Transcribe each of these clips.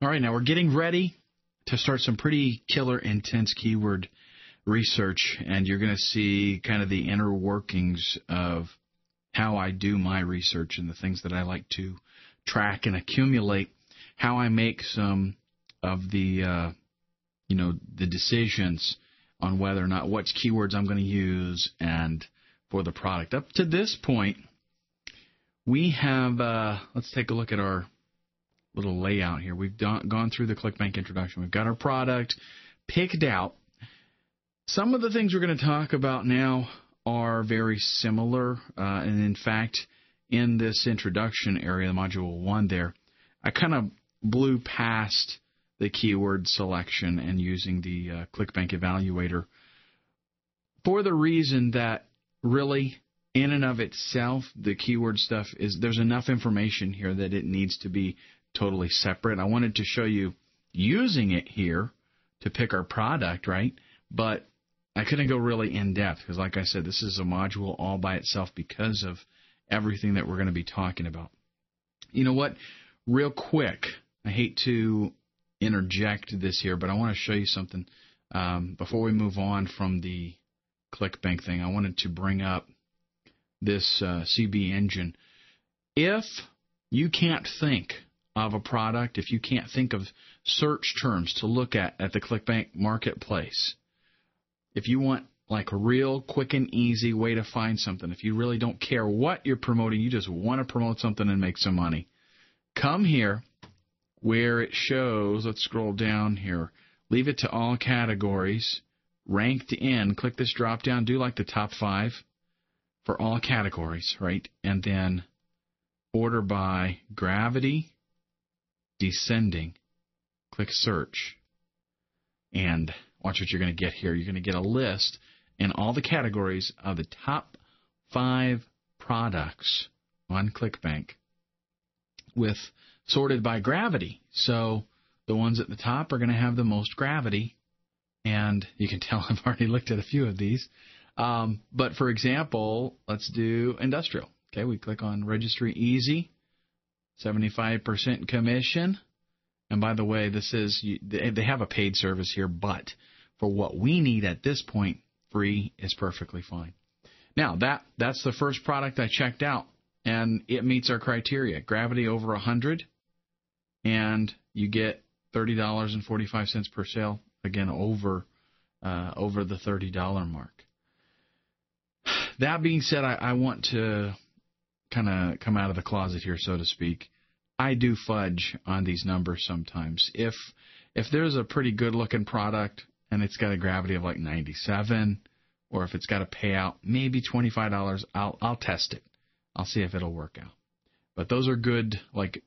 All right, now we're getting ready to start some pretty killer, intense keyword research, and you're going to see kind of the inner workings of how I do my research and the things that I like to track and accumulate, how I make some of the, the decisions on whether or not what keywords I'm going to use and for the product. Up to this point, we have, let's take a look at our little layout here. We've gone through the ClickBank introduction. We've got our product picked out. Some of the things we're going to talk about now are very similar. And in fact, in this introduction area, module 1 there, I kind of blew past the keyword selection and using the ClickBank evaluator for the reason that really, in and of itself, the keyword stuff there's enough information here that it needs to be totally separate. I wanted to show you using it here to pick our product, right? But I couldn't go really in depth because, like I said, this is a module all by itself because of everything that we're going to be talking about. You know what? Real quick, I hate to interject this here, but I want to show you something before we move on from the ClickBank thing. I wanted to bring up this CB engine. If you can't think of a product, if you can't think of search terms to look at the ClickBank marketplace, if you want like a real quick and easy way to find something, if you really don't care what you're promoting, you just want to promote something and make some money, come here where it shows, let's scroll down here, leave it to all categories, ranked in, click this drop down, do like the top 5 for all categories, right? And then order by gravity, descending, click search, and watch what you're going to get here. You're going to get a list in all the categories of the top 5 products on ClickBank with sorted by gravity. So the ones at the top are going to have the most gravity, and you can tell I've already looked at a few of these. But for example, let's do industrial. Okay, we click on Registry Easy. 75% commission. And by the way, they have a paid service here, but for what we need at this point, free is perfectly fine. Now, that's the first product I checked out, and it meets our criteria. Gravity over 100, and you get $30.45 per sale, again, over the $30 mark. That being said, I want to kind of come out of the closet here, so to speak. I do fudge on these numbers sometimes. If there's a pretty good-looking product and it's got a gravity of like 97, or if it's got a payout, maybe $25, I'll test it. I'll see if it'll work out. But those are good, like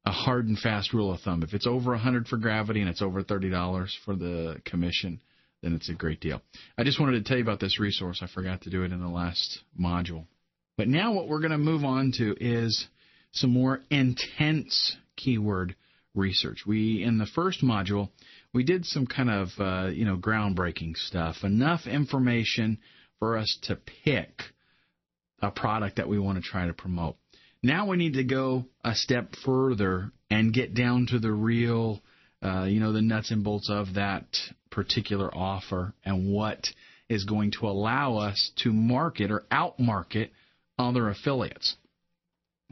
a hard and fast rule of thumb. If it's over 100 for gravity and it's over $30 for the commission, then it's a great deal. I just wanted to tell you about this resource. I forgot to do it in the last module. But now what we're going to move on to is some more intense keyword research. In the first module, we did some kind of, groundbreaking stuff, enough information for us to pick a product that we want to try to promote. Now we need to go a step further and get down to the real, the nuts and bolts of that particular offer and what is going to allow us to market or outmarket other affiliates.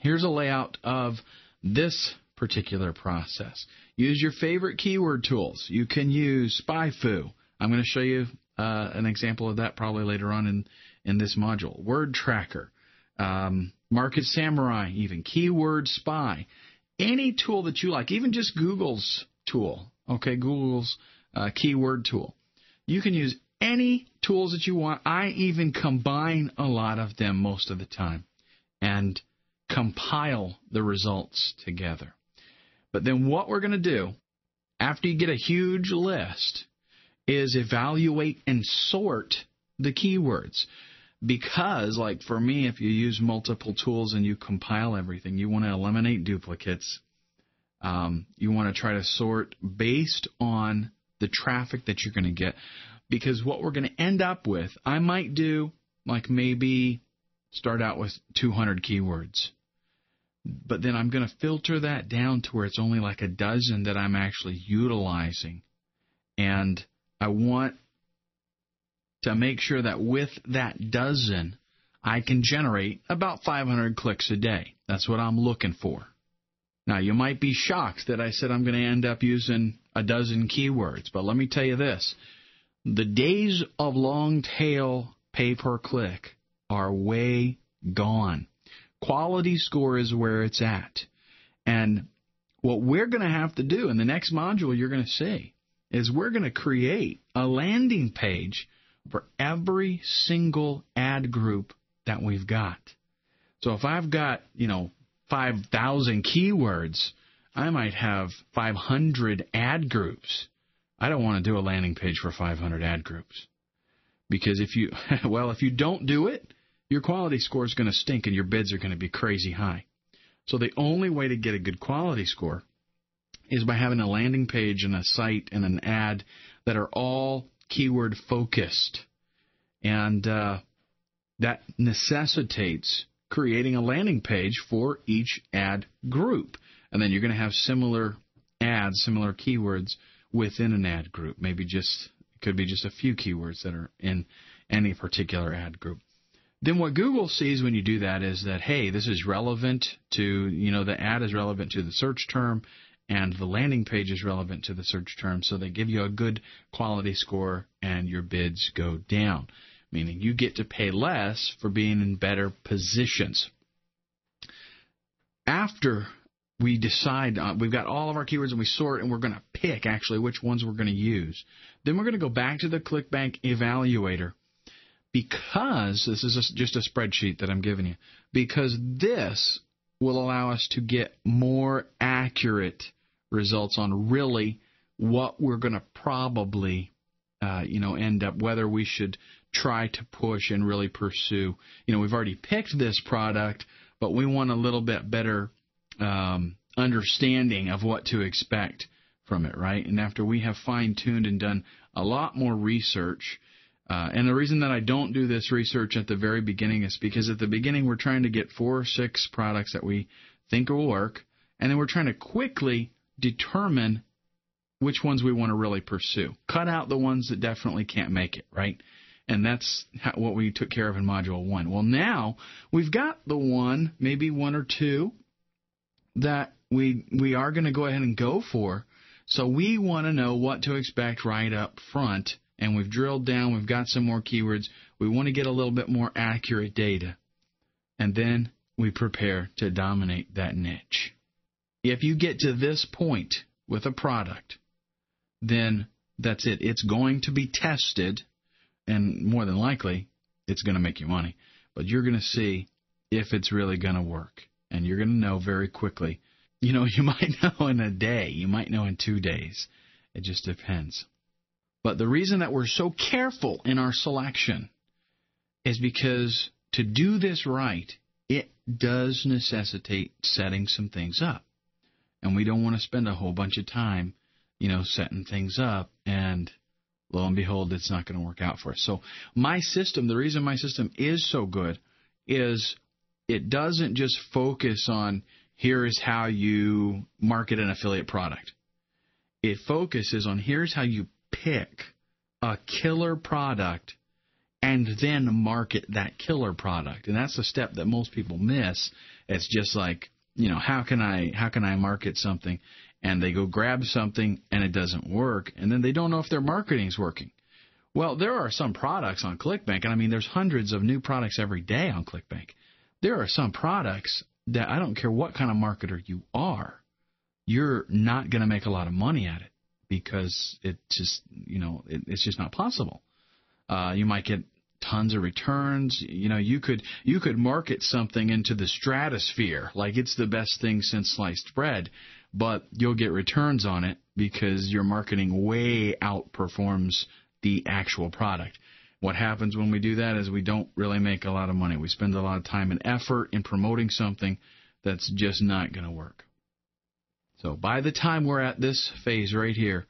Here's a layout of this particular process. Use your favorite keyword tools. You can use SpyFu. I'm going to show you an example of that probably later on in this module. Word Tracker, Market Samurai, even Keyword Spy. Any tool that you like, even just Google's tool, okay, Google's keyword tool. You can use any tools that you want. I even combine a lot of them most of the time and compile the results together. But then what we're going to do after you get a huge list is evaluate and sort the keywords. Because, like for me, if you use multiple tools and you compile everything, you want to eliminate duplicates. You want to try to sort based on the traffic that you're going to get. Because what we're going to end up with, I might do like maybe start out with 200 keywords. But then I'm going to filter that down to where it's only like a dozen that I'm actually utilizing. And I want to make sure that with that dozen, I can generate about 500 clicks a day. That's what I'm looking for. Now, you might be shocked that I said I'm going to end up using a dozen keywords, but let me tell you this. The days of long tail pay-per-click are way gone. Quality score is where it's at. And what we're going to have to do in the next module you're going to see is we're going to create a landing page for every single ad group that we've got. So if I've got, 5,000 keywords, I might have 500 ad groups. I don't want to do a landing page for 500 ad groups. Because if you don't do it, your quality score is going to stink and your bids are going to be crazy high. So the only way to get a good quality score is by having a landing page and a site and an ad that are all keyword focused. And that necessitates creating a landing page for each ad group. And then you're going to have similar ads, similar keywords within an ad group. Maybe it could be just a few keywords that are in any particular ad group. Then what Google sees when you do that is that, hey, this is relevant to, the ad is relevant to the search term and the landing page is relevant to the search term. So they give you a good quality score and your bids go down, meaning you get to pay less for being in better positions. After we decide, we've got all of our keywords and we sort and we're going to pick actually which ones we're going to use. Then we're going to go back to the ClickBank Evaluator. Because this is just a spreadsheet that I'm giving you, because this will allow us to get more accurate results on really what we're going to probably, end up, whether we should try to push and really pursue. We've already picked this product, but we want a little bit better understanding of what to expect from it, right? And after we have fine-tuned and done a lot more research, and the reason that I don't do this research at the very beginning is because at the beginning we're trying to get 4 or 6 products that we think will work, and then we're trying to quickly determine which ones we want to really pursue. Cut out the ones that definitely can't make it, right? And that's what we took care of in Module 1. Well, now we've got the one, maybe 1 or 2, that we are going to go ahead and go for. So we want to know what to expect right up front. And we've drilled down, we've got some more keywords. We want to get a little bit more accurate data. And then we prepare to dominate that niche. If you get to this point with a product, then that's it. It's going to be tested, and more than likely, it's going to make you money. But you're going to see if it's really going to work. And you're going to know very quickly. You might know in a day. You might know in 2 days. It just depends. But the reason that we're so careful in our selection is because to do this right, it does necessitate setting some things up. And we don't want to spend a whole bunch of time, setting things up, and lo and behold, it's not going to work out for us. So my system, the reason my system is so good is it doesn't just focus on here is how you market an affiliate product. It focuses on here's how you pick a killer product and then market that killer product. And that's the step that most people miss. It's just like, how can I market something? And they go grab something and it doesn't work. And then they don't know if their marketing's working. Well, there are some products on ClickBank, and there's hundreds of new products every day on ClickBank. There are some products that I don't care what kind of marketer you are, you're not going to make a lot of money at it. Because it's just not possible. You might get tons of returns. You could market something into the stratosphere, like it's the best thing since sliced bread, but you'll get returns on it because your marketing way outperforms the actual product. What happens when we do that is we don't really make a lot of money. We spend a lot of time and effort in promoting something that's just not going to work. So by the time we're at this phase right here,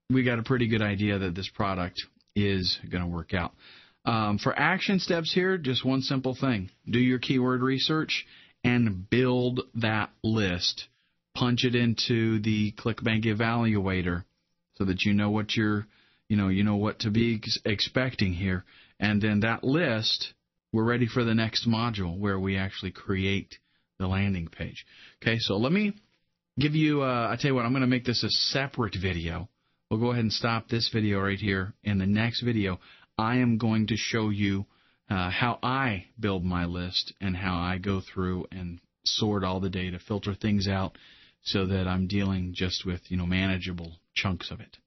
we got a pretty good idea that this product is going to work out. For action steps here, just one simple thing. Do your keyword research and build that list. Punch it into the ClickBank evaluator so that you know what you know what to be expecting here. And then that list, we're ready for the next module where we actually create the landing page. Okay, so let me give you, I tell you what, I'm going to make this a separate video. We'll go ahead and stop this video right here. In the next video, I am going to show you how I build my list and how I go through and sort all the data, filter things out so that I'm dealing just with, manageable chunks of it.